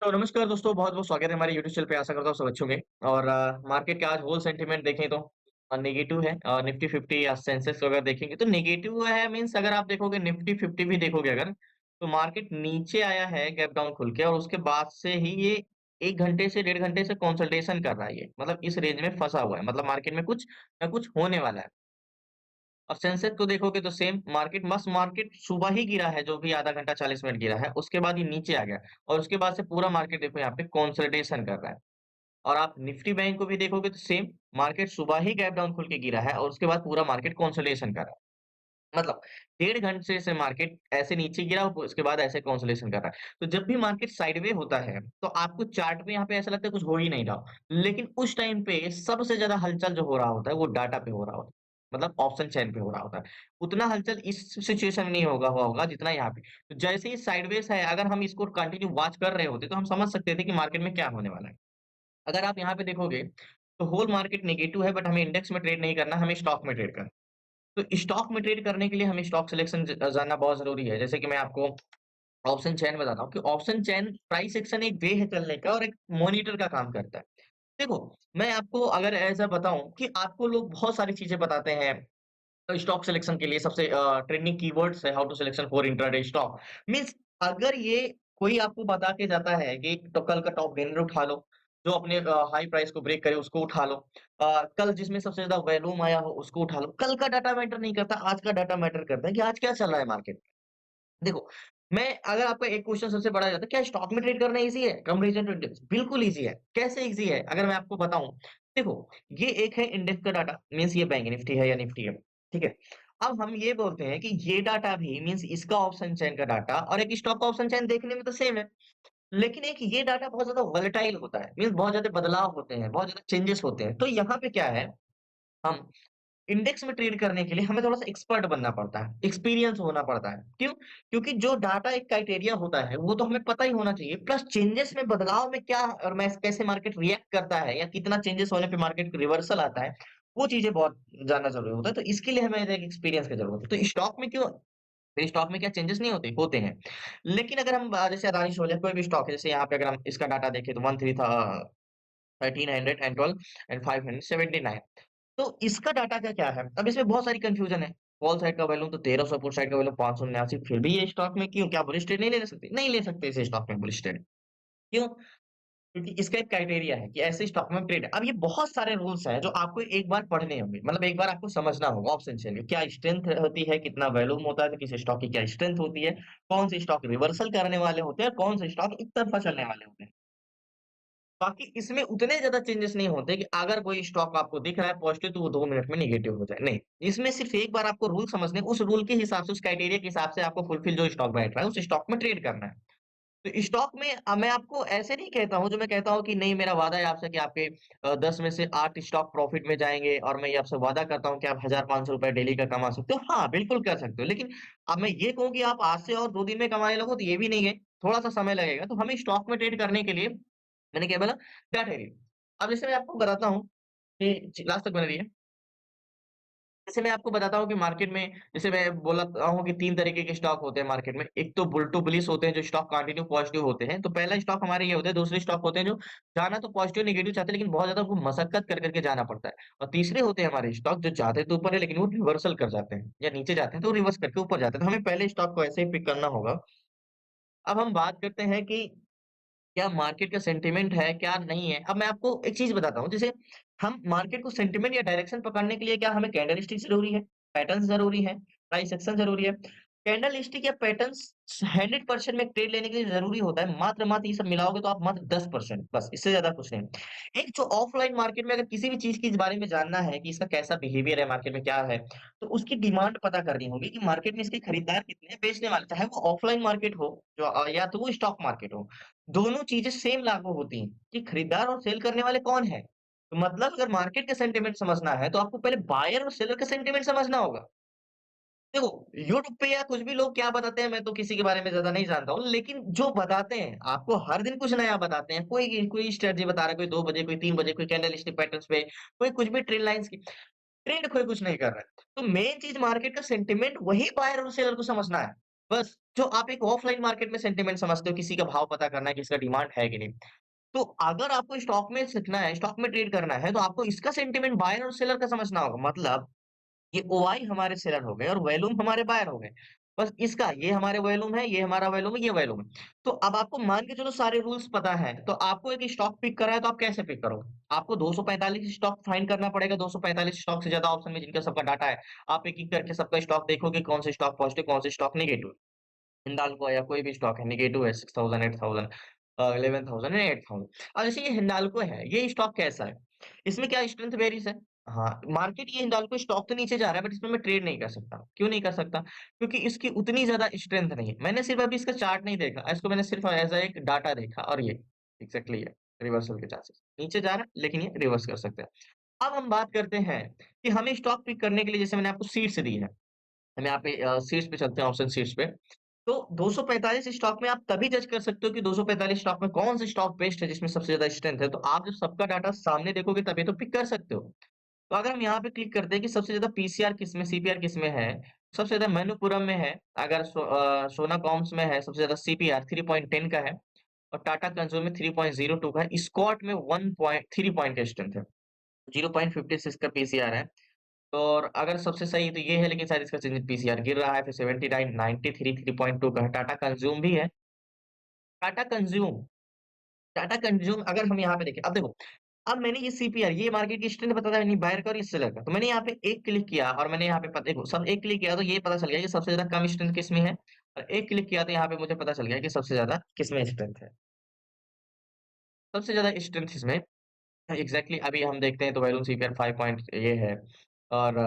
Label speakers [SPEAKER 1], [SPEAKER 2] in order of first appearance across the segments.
[SPEAKER 1] तो नमस्कार दोस्तों, बहुत-बहुत स्वागत है हमारे यूट्यूब चैनल पे। आशा करता हूँ सब अच्छे होंगे। और मार्केट का आज होल सेंटीमेंट देखें तो नेगेटिव है। निफ्टी 50 या सेंसेक्स अगर देखेंगे तो नेगेटिव है। मीन्स अगर आप देखोगे निफ्टी 50 भी देखोगे अगर, तो मार्केट नीचे आया है गैप डाउन खुल के, और उसके बाद से ही ये 1 घंटे से 1.5 घंटे से कंसोलिडेशन कर रहा है ये। मतलब इस रेंज में फँसा हुआ है। मतलब मार्केट में कुछ न कुछ होने वाला है। और सेंसेक्स को देखोगे तो सेम मार्केट सुबह ही गिरा है, जो भी आधा घंटा 40 मिनट गिरा है, उसके बाद ये नीचे आ गया। और उसके बाद से पूरा मार्केट देखो यहाँ पे कंसोलिडेशन कर रहा है। और आप निफ्टी बैंक को भी देखोगे तो सेम, मार्केट सुबह ही गैप डाउन खुल के गिरा है और उसके बाद पूरा मार्केट कंसोलिडेशन कर रहा है। मतलब 1.5 घंटे से मार्केट ऐसे नीचे गिरा और उसके बाद ऐसे कंसोलिडेशन कर रहा है। तो जब भी मार्केट साइडवे होता है, तो आपको चार्ट में यहाँ पे ऐसा लगता है कुछ हो ही नहीं रहा। लेकिन उस टाइम पे सबसे ज़्यादा हलचल जो हो रहा होता है, वो डाटा पे हो रहा होता है। मतलब ऑप्शन चेन पे हो रहा होता है। उतना हलचल इस सिचुएशन में नहीं हुआ होगा जितना यहाँ पे। तो जैसे ही साइडवेज है, अगर हम इसको कंटिन्यू वॉच कर रहे होते, तो हम समझ सकते थे कि मार्केट में क्या होने वाला है। अगर आप यहाँ पे देखोगे, तो होल मार्केट नेगेटिव है, बट हमें इंडेक्स में ट्रेड नहीं करना, हमें स्टॉक में ट्रेड करना है। तो स्टॉक में ट्रेड करने के लिए हमें स्टॉक सिलेक्शन जानना बहुत ज़रूरी है। जैसे कि मैं आपको ऑप्शन चेन बताता हूँ कि ऑप्शन चेन प्राइस एक्शन एक वे है चलने का और एक मॉनिटर का काम करता है। देखो, मैं आपको अगर ऐसा बताऊँ कि आपको लोग बहुत सारी चीज़ें बताते हैं। तो स्टॉक सिलेक्शन के लिए सबसे ट्रेंडिंग कीवर्ड्स है, how to selection for intraday stock. Means अगर ये कोई आपको बता के जाता है कि तो कल का टॉप गेनर उठा लो, जो अपने हाई प्राइस को ब्रेक करे उसको उठा लो। कल जिसमें सबसे ज़्यादा वॉल्यूम आया हो उसको उठा लो। कल का डाटा मैटर नहीं करता, आज का डाटा मैटर करता है कि आज क्या चल रहा है मार्केट में। देखो, मैं अगर आपका एक क्वेश्चन सबसे बड़ा जाता है, क्या स्टॉक में ट्रेड करना ईज़ी है कंपैरिज़न टू इंडेक्स? बिल्कुल ईज़ी है। कैसे ईज़ी है? अगर मैं आपको बताऊँ, देखो, ये एक है इंडेक्स का डाटा, मीन्स ये बैंक निफ्टी है या निफ्टी है, ठीक है? अब हम ये बोलते हैं कि ये डाटा भी मीन्स इसका ऑप्शन चेन का डाटा और एक स्टॉक का ऑप्शन चेन देखने में तो सेम है। लेकिन एक ये डाटा बहुत ज़्यादा वोलेटाइल होता है, मीन्स बहुत ज़्यादा बदलाव होते हैं, बहुत ज़्यादा चेंजेस होते हैं। तो यहाँ पे क्या है, हम इंडेक्स में ट्रेड करने के लिए हमें थोड़ा-सा एक्सपर्ट बनना पड़ता है, एक्सपीरियंस होना पड़ता है। क्यों? क्योंकि जो डाटा एक क्राइटेरिया होता है, वो तो हमें पता ही होना चाहिए। प्लस चेंजेस में बदलाव में क्या और मैं कैसे मार्केट रिएक्ट करता है या कितना चेंजेस होने पे मार्केट रिवर्सल आता है, वो चीज़ें बहुत जानना ज़रूरी होता है। तो इसके लिए हमें एक एक्सपीरियंस की ज़रूरत है। तो स्टॉक में क्यों, स्टॉक में क्या चेंजेस नहीं होते? होते हैं। लेकिन अगर हम जैसे अदानी शोले कोई भी स्टॉक है, जैसे यहाँ पे अगर हम इसका डाटा देखें तो 13 था 1312 एंड 579। तो इसका डाटा का क्या है? अब इसमें बहुत सारी कन्फ्यूज़न है। कॉल साइड का वैल्यूम तो 1300, पुट साइड का वैल्यूम 579, फिर भी ये स्टॉक में क्यों? क्या बुलिश ट्रेड नहीं ले सकते? नहीं ले सकते इस स्टॉक में बुलिश ट्रेड। क्यों? क्योंकि इसका एक क्राइटेरिया है कि ऐसे स्टॉक में ट्रेड है। अब ये बहुत सारे रूल्स हैं जो आपको एक बार पढ़ने होंगे। मतलब एक बार आपको समझना होगा ऑप्शन चेन में। क्या स्ट्रेंथ होती है, कितना वैल्यूम होता है, तो किसी स्टॉक की क्या स्ट्रेंथ होती है, कौन से स्टॉक रिवर्सल करने वाले होते हैं, कौन से स्टॉक एक तरफा चलने वाले होते हैं। बाकी इसमें उतने ज़्यादा चेंजेस नहीं होते कि अगर कोई स्टॉक आपको दिख रहा है पॉजिटिव तो वो 2 मिनट में नेगेटिव हो जाए, नहीं। इसमें सिर्फ़ एक बार आपको रूल समझने, उस रूल के हिसाब से, उस क्राइटेरिया के हिसाब से आपको फुलफिल जो स्टॉक बैठ रहा है, उस स्टॉक में ट्रेड करना है। तो स्टॉक में मैं आपको ऐसे नहीं कहता हूँ, जो मैं कहता हूँ कि नहीं मेरा वादा है आपसे कि आपके 10 में से 8 स्टॉक प्रॉफिट में जाएँगे और मैं ये आपसे वादा करता हूँ कि आप ₹1000-500 डेली का कमा सकते हो। हाँ, बिल्कुल कर सकते हो। लेकिन अब मैं ये कहूँ कि आप आज से और 2 दिन में कमाने लगो तो ये भी नहीं है, थोड़ा-सा समय लगेगा। तो हमें स्टॉक में ट्रेड करने के लिए मैंने क्या बोला? Data area. अब जैसे मैं आपको बताता हूँ कि लास्ट तक बने रहिए। जैसे मैं आपको बताता हूँ कि मार्केट में जैसे मैं बोला हूँ कि 3 तरीके के स्टॉक होते हैं मार्केट में। एक तो बुल टू बुलिश होते हैं जो स्टॉक कंटिन्यू पॉजिटिव होते हैं। तो पहला स्टॉक हमारे ये होते हैं, दूसरे स्टॉक होते हैं जो जाना तो पॉजिटिव नेगेटिव चाहते हैं लेकिन बहुत ज़्यादा उनको मशक्कत कर के जाना पड़ता है। और तीसरे होते हैं हमारे स्टॉक जो जाते तो ऊपर है लेकिन वो रिवर्सल कर जाते हैं या नीचे जाते हैं तो रिवर्स करके ऊपर जाते हैं। तो हमें पहले स्टॉक को ऐसे ही पिक करना होगा। अब हम बात करते हैं कि क्या मार्केट का सेंटीमेंट है, क्या नहीं है? अब मैं आपको एक चीज़ बताता हूँ, जैसे हम मार्केट को सेंटीमेंट या डायरेक्शन पकड़ने के लिए क्या हमें कैंडलस्टिक ज़रूरी है, पैटर्न्स ज़रूरी है, प्राइस एक्शन ज़रूरी है। कैंडलस्टिक या पैटर्न्स 100% में ट्रेड लेने के लिए ज़रूरी होता है, मात्र-मात्र ये सब मिलाओगे तो आप मात्र 10% बस, इससे ज़्यादा कुछ नहीं। एक जो ऑफलाइन मार्केट में अगर किसी भी चीज़ के इस बारे में जानना है कि इसका कैसा बिहेवियर है मार्केट में क्या है, तो उसकी डिमांड पता करनी होगी कि मार्केट में इसके खरीदार कितने हैं, बेचने वाले, चाहे वो ऑफलाइन मार्केट हो जो या तो वो स्टॉक मार्केट हो। दोनों चीज़ें सेम लागू होती हैं कि खरीदार और सेल करने वाले कौन हैं। तो मतलब अगर मार्केट का सेंटीमेंट समझना है, तो आपको पहले बायर और सेलर का सेंटीमेंट समझना होगा। देखो, यूट्यूब पे या कुछ भी लोग क्या बताते हैं, मैं तो किसी के बारे में ज़्यादा नहीं जानता हूँ, लेकिन जो बताते हैं, आपको हर दिन कुछ नया बताते हैं। कोई स्ट्रैटेजी बता रहा है, कोई 2 बजे, कोई 3 बजे, कोई कैंडलस्टिक पैटर्न्स पे, कोई कुछ भी ट्रेंड लाइन्स की। ट्रेंड कोई कुछ नहीं कर रहा है। तो मेन चीज़ मार्केट का सेंटीमेंट वही बायर और सेलर को समझना है। बस जो आप एक ऑफलाइन मार्केट में सेंटिमेंट समझते हो, किसी का भाव पता करना है, किसी का डिमांड है कि नहीं। तो अगर आपको स्टॉक में सीखना है, स्टॉक में ट्रेड करना है, तो आपको इसका सेंटिमेंट बायर और सेलर का समझना होगा। मतलब ये ओआई हमारे सेलर हो गए और वॉल्यूम हमारे बायर हो गए। बस इसका ये हमारे वॉल्यूम है, ये हमारा वॉल्यूम है, ये वॉल्यूम है। तो अब आपको मान के चलो सारे रूल्स पता है, तो आपको एक स्टॉक पिक करना है तो आप कैसे पिक करोगे? आपको 245 स्टॉक फाइंड करना पड़ेगा, 245 स्टॉक से ज्यादा ऑप्शन में जिनका सबका डाटा है। आप एक-एक करके सबका स्टॉक देखोगे, कौन से स्टॉक पॉजिटिव, कौन से स्टॉक नेगेटिव। हिंडाल्को है या कोई भी स्टॉक है, नेगेटिव है 6000, 8000 11,000 या 8000। अब जैसे ये हिंडाल्को है, ये स्टॉक कैसा है? इसमें क्या स्ट्रेंथ वेरीज़ है? हाँ, मार्केट ये हिंडाल्को स्टॉक तो नीचे जा रहा है बट इसमें मैं ट्रेड नहीं कर सकता। क्यों नहीं कर सकता? क्योंकि इसकी उतनी ज़्यादा स्ट्रेंथ नहीं है। मैंने सिर्फ अभी इसका चार्ट नहीं देखा, इसको मैंने सिर्फ एज़ अ एक डाटा देखा और ये एग्ज़ैक्टली है, रिवर्सल के चांसेस। नीचे जा रहा है लेकिन ये रिवर्स कर सकते हैं। अब हम बात करते हैं कि हमें स्टॉक पिक करने के लिए जैसे मैंने आपको सीट्स दी है। हम यहाँ पे सीट्स पे चलते हैं, ऑप्शन सीट्स पे। तो 245 स्टॉक में आप तभी जज कर सकते हो कि 245 स्टॉक में कौन सा स्टॉक बेस्ट है जिसमें सबसे ज़्यादा स्ट्रेंथ है। तो आप जब सबका डाटा सामने देखोगे तभी तो पिक कर सकते हो। तो अगर हम यहाँ पे क्लिक करते हैं कि सबसे ज़्यादा पीसीआर किसमें, सीपीआर किसमें है, सबसे ज़्यादा मणप्पुरम में है, अगर सोना कॉम्स में है, सबसे ज़्यादा सीपीआर 3.10 का है और टाटा कंज्यूमर में 3.02 का है, स्कॉट में 1.3 पॉइंट का स्ट्रेंथ है, 0.56 का पीसीआर है। तो और अगर सबसे सही तो ये है लेकिन शायद इसका चेंज पीसीआर गिर रहा है फिर 79, 93, 3.2 का है, टाटा कंज्यूम भी है। टाटा कंज्यूम टाटा कंज्यूम अगर हम यहाँ पे देखें, अब देखो, अब मैंने ये सीपीआर ये मार्केट की स्ट्रेंथ पता था नहीं बायर का और इस सेलर का। तो मैंने यहाँ पे एक क्लिक किया और मैंने यहाँ पे देखो सब एक क्लिक किया तो ये पता चल गया कि सबसे ज्यादा कम स्ट्रेंथ किसमें है और एक क्लिक किया तो यहाँ पे मुझे पता चल गया कि सबसे ज्यादा किसमें स्ट्रेंथ है। सबसे ज्यादा स्ट्रेंथ इसमें एग्ज़ैक्टली अभी हम देखते हैं तो वैल्यूम सीपीआर 5 पॉइंट ये है और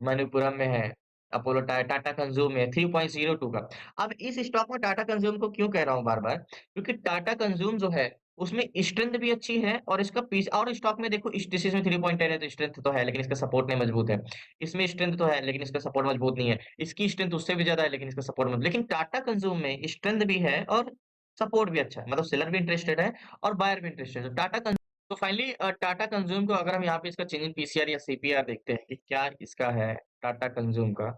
[SPEAKER 1] मणिपुरम में है, अपोलो टाटा कंज्यूम में 3.02 का। अब इस स्टॉक में टाटा कंज्यूम को क्यों कह रहा हूँ बार-बार? क्योंकि टाटा कंज्यूम जो है, उसमें स्ट्रेंथ भी अच्छी है और इसका पीस और स्टॉक में देखो इस डिसीज़ में 3.10 है तो स्ट्रेंथ तो है लेकिन इसका सपोर्ट नहीं मजबूत है। इसमें स्ट्रेंथ तो है लेकिन इसका सपोर्ट मजबूत नहीं है। इसकी स्ट्रेंथ उससे भी ज़्यादा है लेकिन इसका सपोर्ट मजबूत लेकिन टाटा कंज्यूम में स्ट्रेंथ भी है और सपोर्ट भी अच्छा है। मतलब सेलर भी इंटरेस्टेड है और बायर भी इंटरेस्टेड है। तो फाइनली टाटा कंज्यूम को अगर हम यहाँ पे इसका चेंज इन पीसीआर या सीपीआर देखते हैं कि क्या इसका है टाटा कंज्यूम का,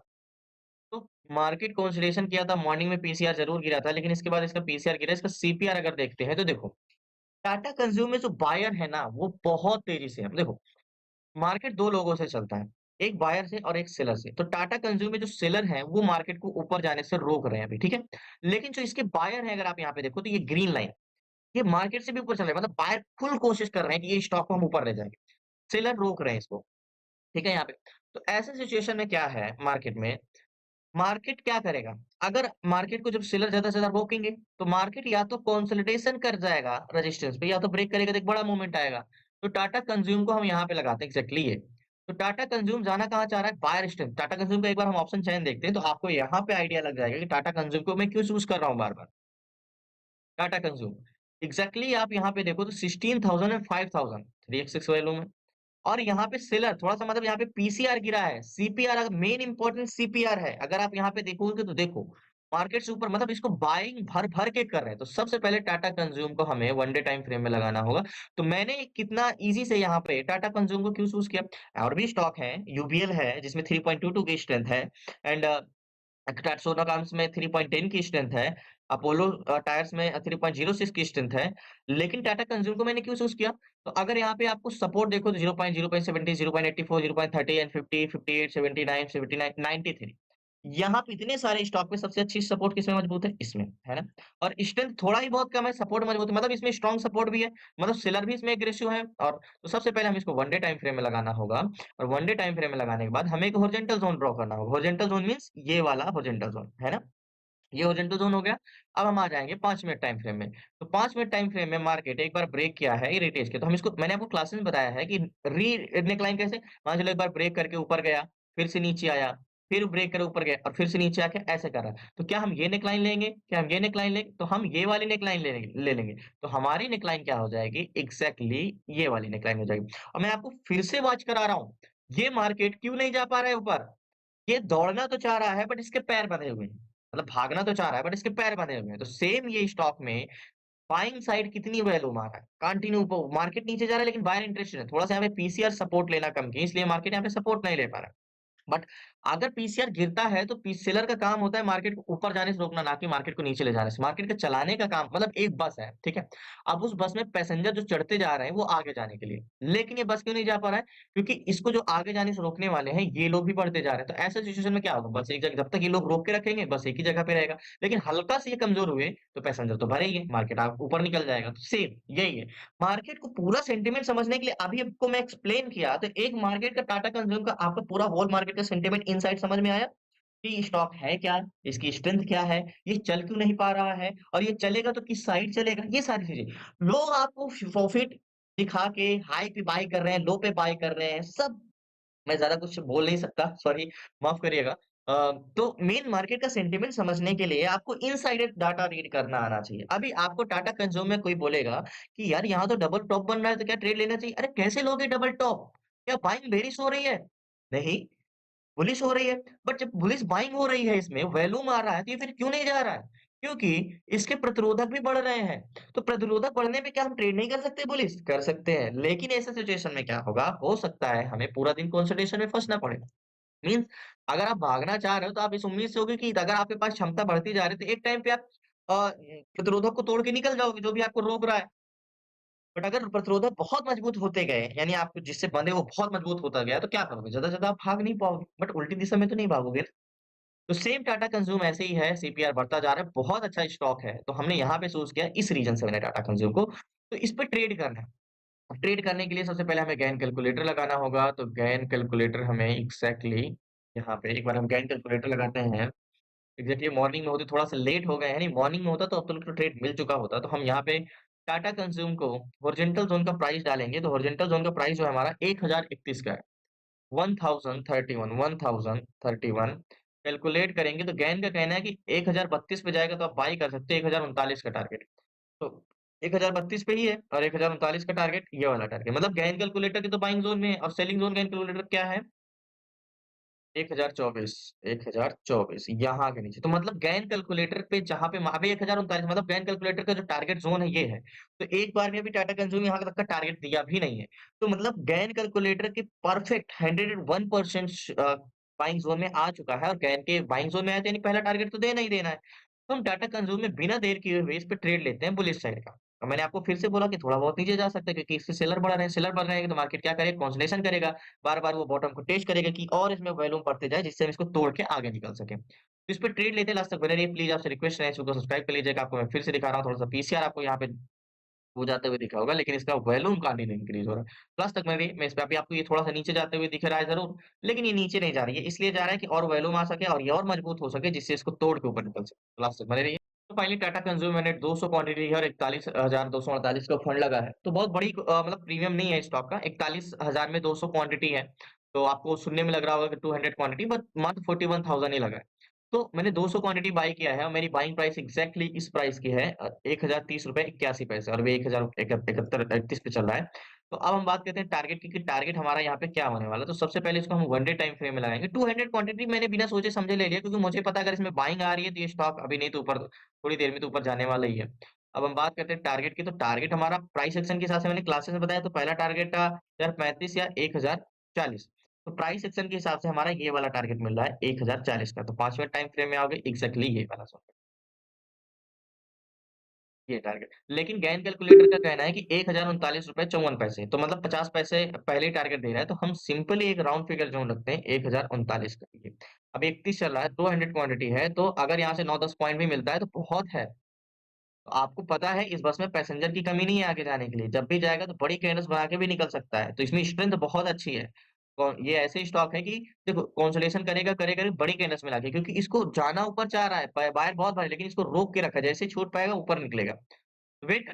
[SPEAKER 1] तो मार्केट कंसोलिडेशन किया था मॉर्निंग में पीसीआर ज़रूर गिरा था, लेकिन इसके बाद इसका पीसीआर गिरा, इसका सीपीआर अगर देखते हैं तो देखो, टाटा कंज्यूम में जो बायर है ना, वो बहुत तेज़ी से है। देखो, मार्केट 2 लोगों से चलता है, एक बायर से और एक सेलर से। तो टाटा कंज्यूम में जो सेलर हैं, वो मार्केट को ऊपर जाने से रोक रहे हैं अभी, ठीक है? लेकिन जो इसके बायर हैं अगर आप यहाँ पे देखो तो ये ग्रीन लाइन, ये मार्केट से भी ऊपर चल रहे हैं, मतलब बायर फुल कोशिश कर रहे हैं कि ये स्टॉक को हम ऊपर ले जाएँगे। सेलर रोक रहे हैं इसको, ठीक है यहाँ पे। तो ऐसे सिचुएशन में क्या है मार्केट में, मार्केट क्या करेगा? अगर मार्केट को जब सेलर ज़्यादा से ज़्यादा रोकेंगे, तो मार्केट या तो कंसोलिडेशन कर जाएगा रेजिस्टेंस पे या तो ब्रेक करेगा तो एक बड़ा मूवमेंट आएगा। तो टाटा कंज्यूम को हम यहाँ पे लगाते हैं एक्ज़ैक्टली ये। तो टाटा कंज्यूम जाना कहाँ चाह रहा है? Buyer strength. टाटा कंज्यूम का एक बार हम ऑप्शन चेन देखते हैं, तो आपको यहाँ पे आइडिया लग जाएगा कि टाटा कंज्यूम को मैं क्यों चूज़ कर रहा हूँ बार-बार। टाटा कंज्यूम। एक्ज़ैक्टली आप यहाँ पे देखो तो 16,000 एंड 5,000 3x6 वैल्यू में। और यहाँ पे सेलर थोड़ा-सा मतलब यहाँ पे पीसीआर गिरा है, सीपीआर अगर मेन इम्पोर्टेंट सीपीआर है। अगर आप यहाँ पे देखोगे तो देखो, मार्केट से ऊपर मतलब इसको बाइंग भर-भर के कर रहे हैं। तो सबसे पहले टाटा कंज्यूम को हमें वन डे टाइम फ्रेम में लगाना होगा। तो मैंने कितना ईज़ी से यहाँ पे टाटा कंज्यूम को क्यों चूज़ किया? और भी स्टॉक हैं, यूबीएल है जिसमें 3.22 की स्ट्रेंथ है एंड सोनागाम्स में 3.10 की स्ट्रेंथ है, अपोलो टायर्स में 3.06 की स्ट्रेंथ है, लेकिन टाटा कंज्यूम को मैंने क्यों चूज़ किया? तो अगर यहाँ पे आपको सपोर्ट देखो तो 0.0.70, 0.84, 0.30 एंड 50, 58, 79, 79, 93 यहाँ पे इतने सारे स्टॉक में सबसे अच्छी सपोर्ट किसमें मजबूत है? इसमें, है ना? और स्ट्रेंथ थोड़ा ही बहुत कम है, सपोर्ट मजबूत है, मतलब इसमें स्ट्रॉन्ग सपोर्ट भी है, मतलब सेलर भी इसमें एग्रेसिव है और तो सबसे पहले हमें इसको वन डे टाइम फ्रेम में लगाना होगा और वन डे टाइम फ्रेम में लगाने के बाद हमें एक हॉरिजॉन्टल ज़ोन ड्रॉ करना होगा। हॉरिजॉन्टल ज़ोन मीन्स ये वाला हॉरिजॉन्टल ज़ोन, है ना? ये हॉरिजॉन्टल ज़ोन हो गया। अब हम आ जाएँगे 5 मिनट टाइम फ्रेम में। तो 5 मिनट टाइम फ्रेम में मार्केट एक बार ब्रेक किया है, ये रिटेस्ट किया, तो हम इसको मैंने आपको क्लासेस में बताया है कि री नेकलाइन कैसे? मान चलो एक बार ब्रेक करके ऊपर गया, फिर से नीचे आया, फिर ब्रेक करे ऊपर गया और फिर से नीचे आके ऐसे कर रहा है। तो क्या हम ये नेकलाइन लेंगे? क्या हम ये नेकलाइन लेंगे? तो हम ये वाली नेकलाइन ले लेंगे। तो हमारी नेकलाइन क्या हो जाएगी? एग्ज़ैक्टली ये वाली नेकलाइन हो जाएगी। और मैं आपको फिर से वाच करा रहा हूँ, ये मार्केट क्यों नहीं जा पा रहा है ऊपर? ये दौड़ना तो चाह रहा है बट इसके पैर बंधे हुए हैं। मतलब भागना तो चाह रहा है बट इसके पैर बंधे हुए हैं। तो सेम ये स्टॉक में बाइंग साइड कितनी वैल्यू मार रहा है। कंटिन्यू मार्केट नीचे जा रहा है लेकिन बायर इंटरेस्टेड है। थोड़ा-सा यहाँ पे पीसीआर सपोर्ट लेना कम किया इसलिए मार्केट यहाँ पे सपोर्ट नहीं ले पा रहा है। बट अगर पीसीआर गिरता है तो पी सेलर का काम होता है मार्केट को ऊपर जाने से रोकना, ना कि मार्केट को नीचे ले जाने से। मार्केट का चलाने का काम मतलब एक बस है, ठीक है? अब उस बस में पैसेंजर जो चढ़ते जा रहे हैं वो आगे जाने के लिए। लेकिन ये बस क्यों नहीं जा पा रहा है? क्योंकि इसको जो आगे जाने से रोकने वाले हैं, ये लोग भी बढ़ते जा रहे हैं। तो ऐसे सिचुएशन में क्या होगा? बस एक जगह जब तक ये लोग रोक के रखेंगे, बस एक ही जगह पे रहेगा। लेकिन हल्का से ये कमज़ोर हुए, तो पैसेंजर तो भरेंगे, मार्केट आप ऊपर निकल जाएगा। तो सेम यही है। मार्केट को पूरा सेंटीमेंट समझने के लिए अभी आपको मैं एक्सप्लेन किया, तो एक मार्केट का टाटा कंज्यूम का आपको पूरा होल मार्केट का सेंटीमेंट इनसाइड समझ में आया कि ये स्टॉक है क्या? इसकी स्ट्रेंथ क्या है? ये चल क्यों नहीं पा रहा है? और ये चलेगा तो किस साइड चलेगा? ये सारी चीज़ें। लोग आपको प्रॉफिट दिखा के हाई पे बाय कर रहे हैं, लो पे बाय कर रहे हैं, सब मैं ज़्यादा कुछ बोल नहीं सकता, सॉरी माफ़ करिएगा। तो मेन मार्केट का सेंटीमेंट समझने के लिए आपको इनसाइडेड डाटा रीड करना आना चाहिए। अभी आपको टाटा कंज्यूम में कोई बोलेगा कि यार यहाँ तो डबल टॉप बन रहा है तो क्या ट्रेड लेना चाहिए? अरे कैसे लोगे डबल टॉप? क्या बाइंग बेरिश हो रही है? नहीं, बुलिश हो रही है। बट जब बुलिश बाइंग हो रही है इसमें वॉल्यूम आ रहा है तो ये फिर क्यों नहीं जा रहा है? क्योंकि इसके प्रतिरोधक भी बढ़ रहे हैं। तो प्रतिरोधक बढ़ने पे क्या हम ट्रेड नहीं कर सकते बुलिश? कर सकते हैं। लेकिन ऐसे सिचुएशन में क्या होगा? हो सकता है हमें पूरा दिन कंसोलिडेशन में फँसना पड़े। मीन्स अगर आप भागना चाह रहे हो तो आप इस उम्मीद से होगे कि अगर आपके पास क्षमता बढ़ती जा रही है तो एक टाइम पे आप प्रतिरोधक को तोड़ के निकल जाओगे जो भी आपको रोक रहा है। बट अगर प्रतिरोधक बहुत मजबूत होते गए यानी आप जिससे बंधे वो बहुत मजबूत होता गया तो क्या करोगे? ज़्यादा से ज़्यादा आप भाग नहीं पाओगे। बट उल्टी दिशा में तो नहीं भागोगे ना। तो सेम टाटा कंज्यूम ऐसे ही है, सीपीआर बढ़ता जा रहा है, बहुत अच्छा स्टॉक है। तो हमने यहाँ पे चूज़ किया इस रीज़न से मैंने टाटा कंज्यूम को। तो इस पे ट्रेड करना है। अब ट्रेड करने के लिए सबसे पहले हमें गैन कैलकुलेटर लगाना होगा। तो गैन कैलकुलेटर हमें एग्ज़ैक्टली यहाँ पे एक बार हम गैन कैलकुलेटर लगाते हैं। एग्ज़ैक्टली मॉर्निंग में होते थोड़ा-सा लेट हो गए हैं, नहीं मॉर्निंग में होता तो अब तक तो ट्रेड मिल चुका होता। तो हम यहाँ पे टाटा कंज्यूम को हॉरिज़ॉन्टल ज़ोन का प्राइस डालेंगे, तो हॉरिज़ॉन्टल ज़ोन का प्राइस जो है हमारा 1031 का है। 1031 कैलकुलेट करेंगे तो गैन का कहना है कि 1032 पे जाएगा तो आप बाय कर सकते हैं 1039 का टारगेट। तो 1032 पे ही है और 1039 का टारगेट ये वाला टारगेट मतलब गैन कैलकुलेटर की तो बाइंग ज़ोन में है और सेलिंग ज़ोन गैन कैलकुलेटर क्या है? 1024 1024 यहाँ के नीचे। तो मतलब गैन कैलकुलेटर पे जहाँ पे अभी 1039 मतलब गैन कैलकुलेटर का जो टारगेट ज़ोन है ये है। तो एक बार में अभी टाटा कंज्यूम यहाँ तक का टारगेट दिया भी नहीं है। तो मतलब गैन कैलकुलेटर के परफेक्ट 101% बाइंग ज़ोन में आ चुका है और गैन के बाइंग ज़ोन में आया तो यानी पहला टारगेट तो देना ही देना है। तो हम टाटा कंज्यूम में बिना देर किए हुए इस पे ट्रेड लेते हैं बुलिश साइड का। और मैंने आपको फिर से बोला कि थोड़ा बहुत नीचे जा सकता है क्योंकि इससे सेलर बढ़ रहे हैं तो मार्केट क्या करेगा कंसोलिडेशन करेगा। बार-बार वो बॉटम को टेस्ट करेगा कि और इसमें वॉल्यूम बढ़ते जाए जिससे हम इसको तोड़ के आगे निकल सकें। तो इस पे ट्रेड लेते हैं लास्ट तक बने रहिए प्लीज़ आपसे रिक्वेस्ट है इसको सब्सक्राइब कर लीजिएगा। आपको मैं फिर से दिखा रहा हूँ थोड़ा-सा पीसीआर आपको यहाँ पे वो जाते हुए दिखा होगा लेकिन इसका वॉल्यूम काफ़ी इंक्रीज़ हो रहा है। लास्ट तक बने रहिए मैं इस पे अभी आपको ये थोड़ा-सा नीचे जाते हुए दिख रहा है ज़रूर, लेकिन ये नीचे नहीं जा रही है इसलिए जा रहा है कि और वॉल्यूम आ सके और ये और मजबूत हो सके जिससे इसको तोड़ के ऊपर निकल सके। लास्ट तक बने रहिए। तो फाइनली टाटा कंज्यूमर ने 200 क्वांटिटी है और 41,248 का फंड लगा है। तो बहुत बड़ी मतलब प्रीमियम नहीं है स्टॉक का 41,000 में 200 क्वांटिटी है। तो आपको सुनने में लग रहा होगा कि 200 क्वांटिटी बट मात्र 41,000 ही लगा है। तो मैंने 200 क्वांटिटी बाय किया है और मेरी बाइंग प्राइस एग्ज़ैक्टली इस प्राइस की है ₹1030.81 और अभी 1071 पे चल रहा है। तो अब हम बात करते हैं टारगेट की कि टारगेट हमारा यहाँ पे क्या होने वाला है। तो सबसे पहले इसको हम 1 डे टाइम फ्रेम में लगाएँगे। 200 क्वांटिटी मैंने बिना सोचे समझे ले लिया क्योंकि मुझे पता है अगर इसमें बाइंग आ रही है तो ये स्टॉक अभी नहीं तो ऊपर थोड़ी देर में तो ऊपर जाने वाला ही है। अब हम बात करते हैं टारगेट की तो टारगेट हमारा प्राइस एक्शन के हिसाब से मैंने क्लासेस में बताया तो पहला टारगेट था 1035 या 1040 तो प्राइस सेक्शन के हिसाब से हमारा ये वाला टारगेट मिल रहा है 1040 का। तो 5 मिनट टाइम फ्रेम में आओगे एग्ज़ैक्टली ये वाला ज़ोन, ये टारगेट। लेकिन गैन कैलकुलेटर का कहना है कि ₹1039.54 तो मतलब 50 पैसे पहले ही टारगेट दे रहा है। तो हम सिंपली एक राउंड फिगर ज़ोन रखते हैं 1039 का ये। अब 31 चल रहा है, 200 क्वांटिटी है, तो अगर यहाँ से 9-10 पॉइंट भी मिलता है तो बहुत है। तो आपको पता है इस बस में पैसेंजर की कमी नहीं है आगे जाने के लिए। जब भी जाएगा तो बड़ी कैरेंस बना के भी निकल सकता है। तो इसमें स्ट्रेंथ बहुत अच्छी है। ये ऐसे स्टॉक है कि देखो कंसोलिडेशन करेगा बड़ी कैंडल्स में लाके क्योंकि इसको जाना ऊपर चाह रहा है। बायर बहुत भारी लेकिन इसको रोक के रखा है। जैसे ही छूट पाएगा ऊपर निकलेगा। वेट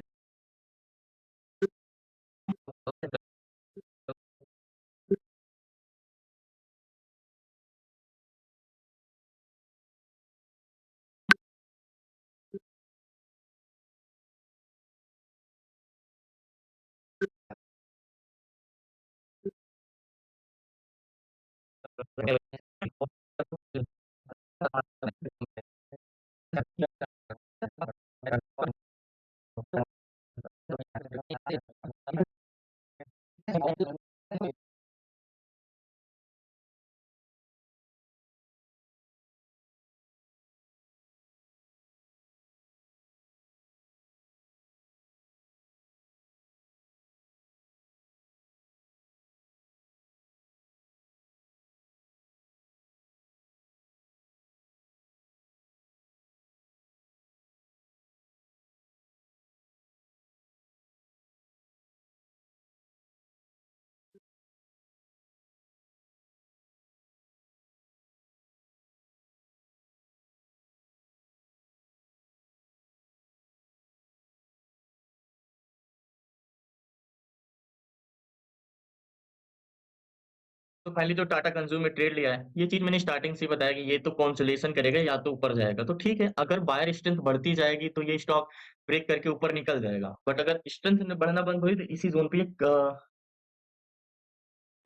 [SPEAKER 1] तो फाइनली जो टाटा कंज्यूम में ट्रेड लिया है, ये चीज़ मैंने स्टार्टिंग से ही बताया कि ये तो कंसोलिडेशन करेगा या तो ऊपर जाएगा। तो ठीक है, अगर बायर स्ट्रेंथ बढ़ती जाएगी तो ये स्टॉक ब्रेक करके ऊपर निकल जाएगा। बट अगर स्ट्रेंथ न बढ़ना बंद हुई तो इसी ज़ोन पे एक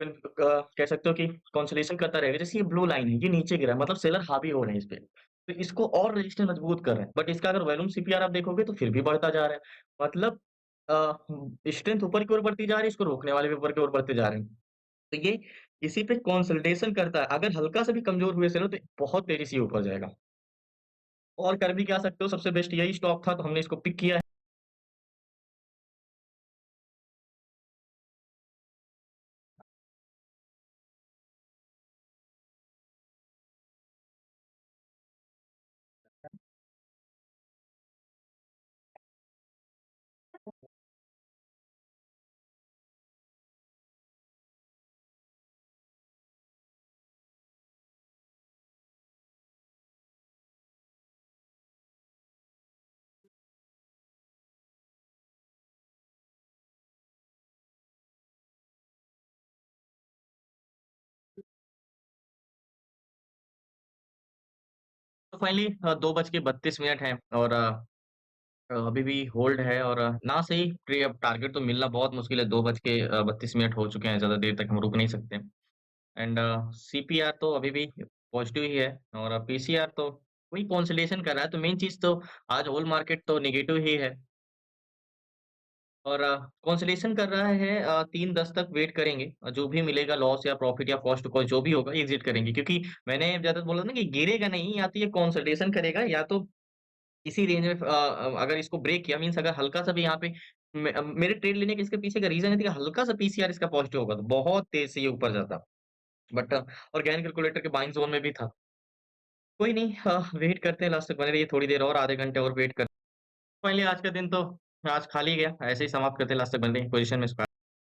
[SPEAKER 1] कह सकते हो कि कंसोलिडेशन करता रहेगा। जैसे ये ब्लू लाइन है, ये नीचे गिरा है मतलब सेलर हावी हो रहे हैं इस पे। तो इसको और रजिस्टेंस मजबूत कर रहे हैं। बट इसका अगर वॉल्यूम सीपीआर आप देखोगे तो फिर भी बढ़ता जा रहा है। मतलब स्ट्रेंथ ऊपर की ओर बढ़ती जा रही है, इसको रोकने वाले भी ऊपर की ओर बढ़ते जा रहे हैं। तो ये इसी पे कंसोलिडेशन करता है। अगर हल्का सा भी कमज़ोर हुए सेलर तो बहुत तेज़ी से ये ऊपर जाएगा। और कर भी क्या सकते हो, सबसे बेस्ट यही स्टॉक था तो हमने इसको पिक किया है। तो फाइनली 2 बज के 32 मिनट हैं और अभी भी होल्ड है और ना सही प्री अब टारगेट तो मिलना बहुत मुश्किल है, 2 बज के 32 मिनट हो चुके हैं, ज़्यादा देर तक हम रुक नहीं सकते। एंड सीपीआर तो अभी भी पॉजिटिव ही है और पीसीआर तो वही कंसोलिडेशन कर रहा है, तो मेन चीज़ तो आज होल मार्केट तो नेगेटिव ही है और कंसोलिडेशन कर रहा है 3-10 तक वेट करेंगे और जो भी मिलेगा लॉस या प्रॉफिट या कॉस्ट टू कॉस्ट जो भी होगा एग्ज़िट करेंगे क्योंकि मैंने ज़्यादा बोला ना कि गिरेगा नहीं, या तो ये कंसोलिडेशन करेगा या तो इसी रेंज में अगर इसको ब्रेक किया मीन्स अगर हल्का-सा भी यहाँ पे मेरे ट्रेड लेने के इसके पीछे का रीज़न है कि हल्का-सा पीसीआर इसका पॉज़िटिव होगा तो बहुत तेज़ से ये ऊपर जाता। बट और गैन कैलकुलेटर के बाइंग ज़ोन में भी था। कोई नहीं वेट करते हैं लास्ट तक बने रहिए थोड़ी देर और आधे घंटे और वेट कर फाइनली आज का दिन तो आज खाली गया। ऐसे ही समाप्त करते हैं लास्ट तक बने रहिए पोज़ीशन में स्क्वायर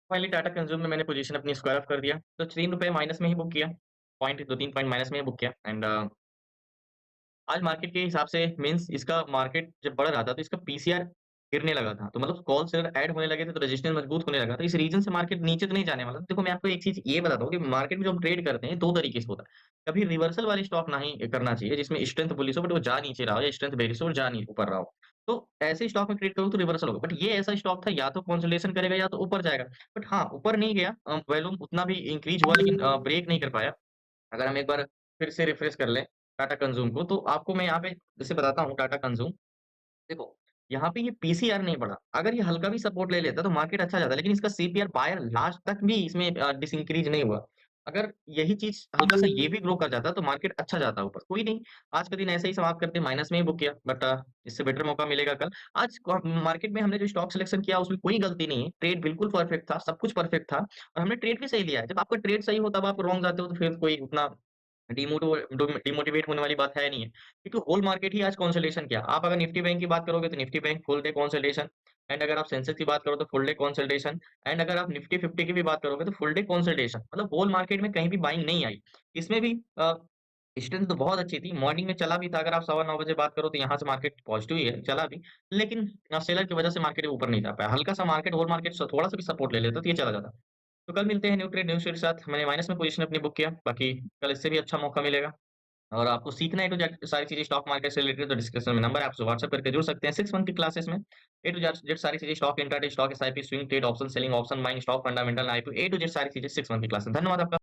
[SPEAKER 1] फाइनली टाटा कंज्यूम में मैंने पोज़ीशन अपनी स्क्वायर ऑफ कर दिया। तो ₹3 माइनस में ही बुक किया। पॉइंट 2-3 पॉइंट माइनस में ही बुक किया एंड आज मार्केट के हिसाब से मीन्स इसका मार्केट जब बढ़ रहा था तो इसका पीसीआर गिरने लगा था। तो मतलब कॉल सेलर ऐड होने लगे थे तो रेजिस्टेंस मजबूत होने लगा। तो इस रीज़न से मार्केट नीचे तो नहीं जाने वाला। देखो मैं आपको एक चीज़ ये बताता हूँ कि मार्केट में जो हम ट्रेड करते हैं 2 तरीके से होता है। कभी रिवर्सल वाली स्टॉक नहीं करना चाहिए जिसमें स्ट्रेंथ बुलिश हो बट वो जा नीचे रहा हो या स्ट्रेंथ बेरिश हो और जा नहीं ऊपर रहा हो। तो ऐसे स्टॉक में ट्रेड करो तो रिवर्सल होगा। बट ये ऐसा स्टॉक था या तो कंसोलिडेशन करेगा या तो ऊपर जाएगा। बट हाँ, ऊपर नहीं गया वॉल्यूम उतना भी इंक्रीज़ हुआ लेकिन ब्रेक नहीं कर पाया। अगर हम एक बार फिर से रिफ्रेश कर लें टाटा कंज़्यूम को, तो आपको मैं यहाँ पे जैसे बताता हूँ टाटा कंज़्यूम, देखो, यहाँ पे ये पीसीआर नहीं बढ़ा। अगर ये हल्का भी सपोर्ट ले लेता तो मार्केट अच्छा जाता, लेकिन इसका सीपीआर बाय लास्ट तक भी इसमें डिसइंक्रीज़ नहीं हुआ। अगर यही चीज़ हल्का-सा ये भी ग्रो कर जाता तो मार्केट अच्छा जाता ऊपर। कोई नहीं, आज का दिन ऐसे ही समाप्त करते हैं, माइनस में ही बुक किया बट इससे बेटर मौका मिलेगा कल। आज क मार्केट में हमने जो स्टॉक सिलेक्शन किया उसमें कोई गलती नहीं है। ट्रेड बिल्कुल परफेक्ट था, सब कुछ परफेक्ट था और हमने ट्रेड भी सही लिया है। जब आपका ट्रेड सही हो तब आप रॉन्ग जाते हो तो फिर कोई उतना डिमोटिवेट होने वाली बात है नहीं है। क्योंकि होल मार्केट ही आज कंसोलिडेशन किया। आप अगर निफ्टी बैंक की बात करोगे तो Nifty bank full day consolidation and अगर आप सेंसेक्स की बात करो तो फुल डे कंसोलिडेशन एंड अगर आप निफ्टी 50 की भी बात करोगे तो फुल डे कंसोलिडेशन। मतलब होल मार्केट में कहीं भी बाइंग नहीं आई। इसमें भी स्ट्रेंथ तो बहुत अच्छी थी। मॉर्निंग में चला भी था अगर आप सवा 9 बजे बात करो तो यहाँ से मार्केट पॉजिटिव ही है, चला भी। लेकिन सेलर की वजह से मार्केट ऊपर नहीं जा पाया। हल्का-सा मार्केट होल मार्केट थोड़ा-सा भी सपोर्ट ले लेता तो ये चला जाता। तो कल मिलते हैं न्यू ट्रेड न्यू शेयर के साथ। मैंने माइनस में पोज़ीशन अपनी बुक किया। बाकी कल इससे भी अच्छा मौका मिलेगा। और आपको सीखना है ए टू जेड सारी चीज़ें स्टॉक मार्केट से रिलेटेड तो डिस्क्रिप्शन में नंबर है, आप उसे व्हाट्सएप करके जुड़ सकते हैं 6 मंथ की क्लासेस में। ए टू जेड सारी चीज़ें stock intraday, stock SIP, swing trade, option selling, option buying, stock fundamental, IPO A to Z सारी चीज़ें 6 मंथ की क्लास है। धन्यवाद आपका।